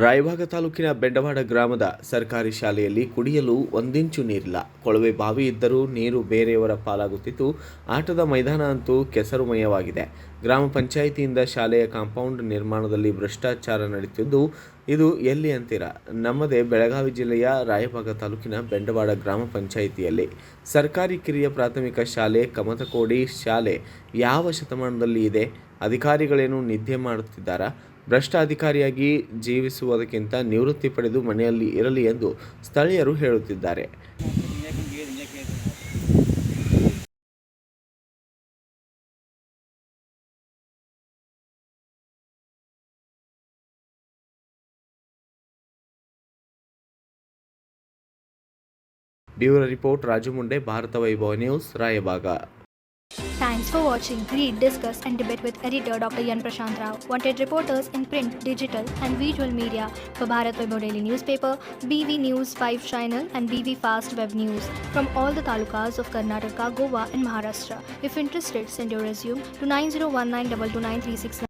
ರಾಯಭಾಗ ತಾಲೂಕಿನ ಬೆಂಡವಾಡ ಗ್ರಾಮದ ಸರ್ಕಾರಿ ಶಾಲೆಯಲ್ಲಿ ಕುಡಿಯಲು ಒಂದಿಂಚು ನೀರಿಲ್ಲ. ಕೊಳವೆ ಬಾವಿ ಇದ್ದರೂ ನೀರು ಬೇರೆಯವರ ಪಾಲಾಗುತ್ತಿದ್ದು, ಆಟದ ಮೈದಾನ ಅಂತೂ ಕೆಸರುಮಯವಾಗಿದೆ. ಗ್ರಾಮ ಪಂಚಾಯಿತಿಯಿಂದ ಶಾಲೆಯ ಕಾಂಪೌಂಡ್ ನಿರ್ಮಾಣದಲ್ಲಿ ಭ್ರಷ್ಟಾಚಾರ ನಡೆಯುತ್ತಿದ್ದು, ಇದು ಎಲ್ಲಿ ಅಂತೀರಾ? ನಮ್ಮದೇ ಬೆಳಗಾವಿ ಜಿಲ್ಲೆಯ ರಾಯಭಾಗ ತಾಲೂಕಿನ ಬೆಂಡವಾಡ ಗ್ರಾಮ ಪಂಚಾಯಿತಿಯಲ್ಲಿ ಸರ್ಕಾರಿ ಕಿರಿಯ ಪ್ರಾಥಮಿಕ ಶಾಲೆ ಕಮತಕೋಡಿ ಶಾಲೆ ಯಾವ ಶತಮಾನದಲ್ಲಿ ಇದೆ? ಅಧಿಕಾರಿಗಳೇನು ನಿದ್ದೆ ಮಾಡುತ್ತಿದ್ದಾರಾ? ಭ್ರಷ್ಟ ಅಧಿಕಾರಿಯಾಗಿ ಜೀವಿಸುವುದಕ್ಕಿಂತ ನಿವೃತ್ತಿ ಪಡೆದು ಮನೆಯಲ್ಲಿ ಇರಲಿ ಎಂದು ಸ್ಥಳೀಯರು ಹೇಳುತ್ತಿದ್ದಾರೆ. Bureau report Raju Munde, Bharat Vaibhav news, Raibag. Thanks for watching. Read, discuss and debate with editor Dr. Yan Prashant Rao. Wanted reporters in print, digital and visual media for Bharat Vaibhav Daily Newspaper, BV News 5 Channel and BV Fast Web News from all the talukas of Karnataka, Goa and Maharashtra. If interested, send your resume to 9019229369.